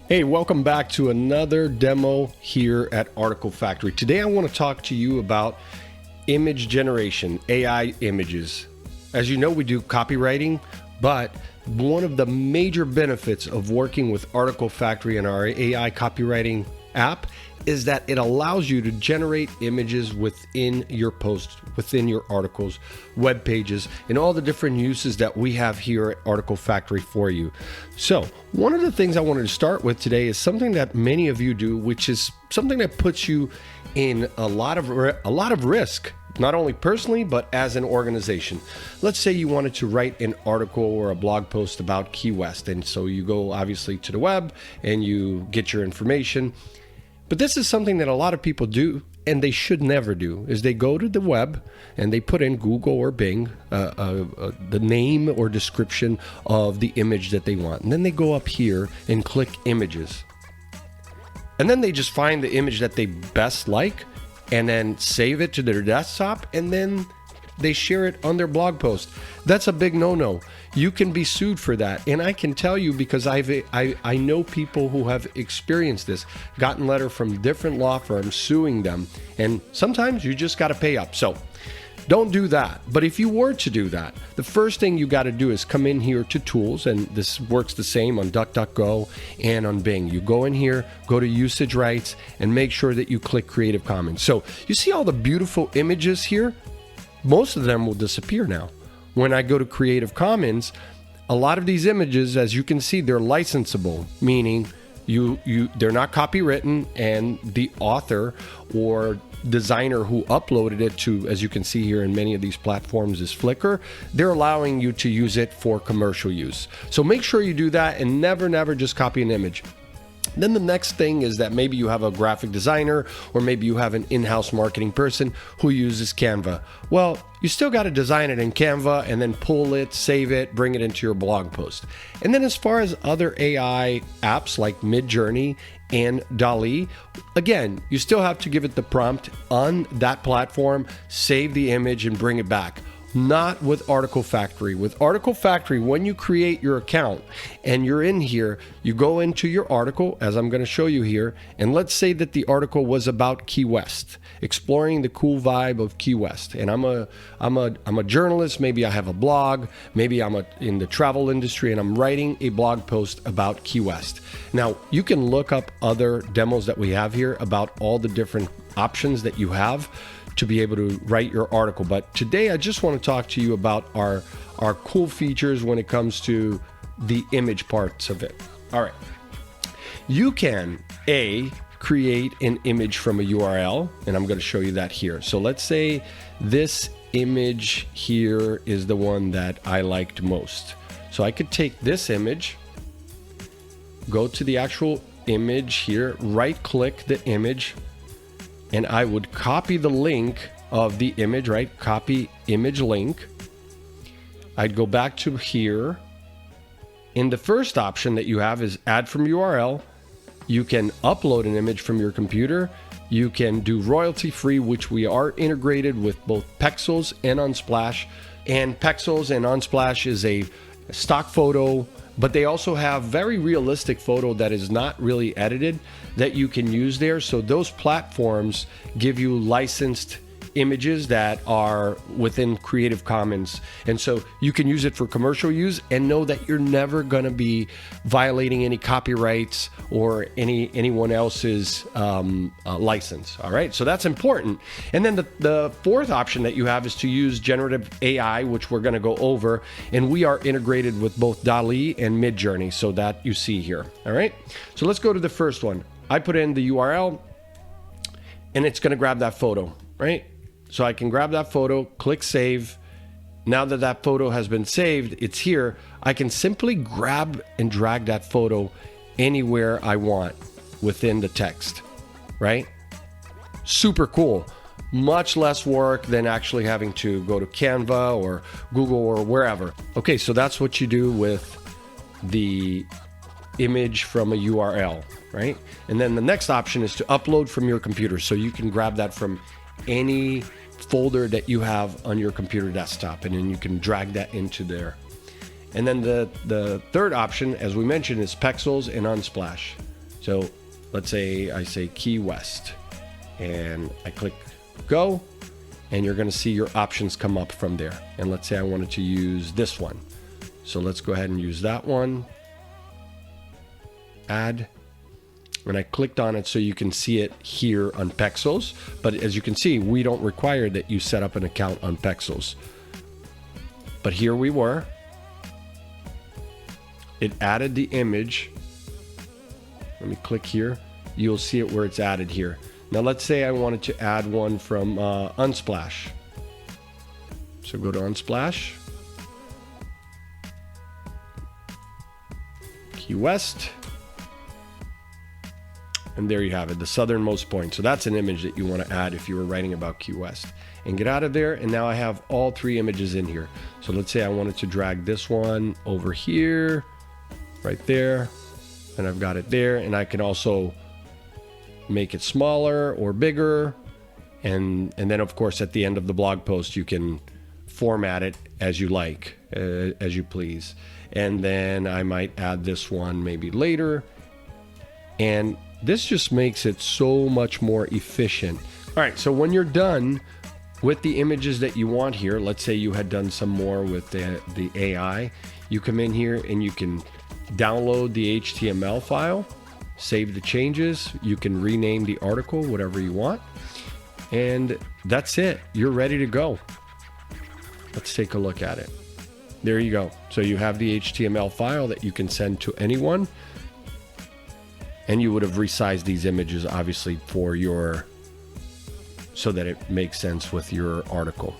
Hey, welcome back to another demo here at Article Factory. Today I want to talk to you about image generation, AI images. As you know, we do copywriting, but one of the major benefits of working with Article Factory and our AI copywriting app is that it allows you to generate images within your posts, within your articles, web pages, and all the different uses that we have here at Article Factory for you. So one of the things I wanted to start with today is something that many of you do, which is something that puts you in a lot of risk, not only personally, but as an organization. Let's say you wanted to write an article or a blog post about Key West. And so you go obviously to the web and you get your information. But this is something that a lot of people do, and they should never do, is they go to the web and they put in Google or Bing the name or description of the image that they want. And then they go up here and click images. And then they just find the image that they best like and then save it to their desktop, and then they share it on their blog post. That's a big no-no. You can be sued for that. And I can tell you because I know people who have experienced this, gotten letter from different law firms suing them. And sometimes you just got to pay up. So don't do that. But if you were to do that, the first thing you got to do is come in here to tools. And this works the same on DuckDuckGo and on Bing. You go in here, go to usage rights, and make sure that you click Creative Commons. So you see all the beautiful images here? Most of them will disappear now. When I go to Creative Commons, a lot of these images, as you can see, they're licensable, meaning they're not copywritten, and the author or designer who uploaded it to, as you can see here in many of these platforms, is Flickr. They're allowing you to use it for commercial use. So make sure you do that and never just copy an image. Then the next thing is that maybe you have a graphic designer or maybe you have an in-house marketing person who uses Canva. Well, you still got to design it in Canva and then pull it, save it, bring it into your blog post. And then as far as other AI apps like Midjourney and DALL-E, again, you still have to give it the prompt on that platform, save the image and bring it back. Not with Article Factory. With Article Factory, when you create your account and you're in here, you go into your article, as I'm going to show you here, and let's say that the article was about Key West, exploring the cool vibe of Key West. And I'm a journalist, maybe I have a blog, maybe I'm in the travel industry and I'm writing a blog post about Key West. Now, you can look up other demos that we have here about all the different options that you have to be able to write your article. But today I just want to talk to you about our cool features when it comes to the image parts of it. All right. You can create an image from a URL, and I'm going to show you that here. So let's say this image here is the one that I liked most. So I could take this image, go to the actual image here, right click the image, and I would copy the link of the image, right? Copy image link. I'd go back to here. And the first option that you have is add from URL. You can upload an image from your computer. You can do royalty free, which we are integrated with both Pexels and Unsplash. And Pexels and Unsplash is a stock photo, but they also have very realistic photo that is not really edited that you can use there. So those platforms give you licensed images that are within Creative Commons. And so you can use it for commercial use and know that you're never going to be violating any copyrights or anyone else's license. All right. So that's important. And then the fourth option that you have is to use generative AI, which we're going to go over. And we are integrated with both DALL-E and Midjourney. So that you see here. All right. So let's go to the first one. I put in the URL and it's going to grab that photo, right? So I can grab that photo, click save. Now that that photo has been saved, it's here. I can simply grab and drag that photo anywhere I want within the text, right? Super cool. Much less work than actually having to go to Canva or Google or wherever. Okay, so that's what you do with the image from a URL, right? And then the next option is to upload from your computer. So you can grab that from any folder that you have on your computer desktop, and then you can drag that into there. And then the third option, as we mentioned, is Pexels and Unsplash. So let's say I say Key West and I click go, and you're going to see your options come up from there. And let's say I wanted to use this one. So let's go ahead and use that one. Add. And I clicked on it so you can see it here on Pexels. But as you can see, we don't require that you set up an account on Pexels. But here we were. It added the image. Let me click here. You'll see it where it's added here. Now let's say I wanted to add one from Unsplash. So go to Unsplash. Key West. And there you have it, the southernmost point. So that's an image that you want to add if you were writing about Key West. And get out of there, and now I have all 3 images in here. So let's say I wanted to drag this one over here, right there, and I've got it there. And I can also make it smaller or bigger. And then of course at the end of the blog post, you can format it as you like, as you please. And then I might add this one maybe later. And this just makes it so much more efficient. All right, so when you're done with the images that you want here, let's say you had done some more with the AI, you come in here and you can download the HTML file, save the changes, you can rename the article, whatever you want, and that's it. You're ready to go. Let's take a look at it. There you go. So you have the HTML file that you can send to anyone. And you would have resized these images, obviously, for your, so that it makes sense with your article.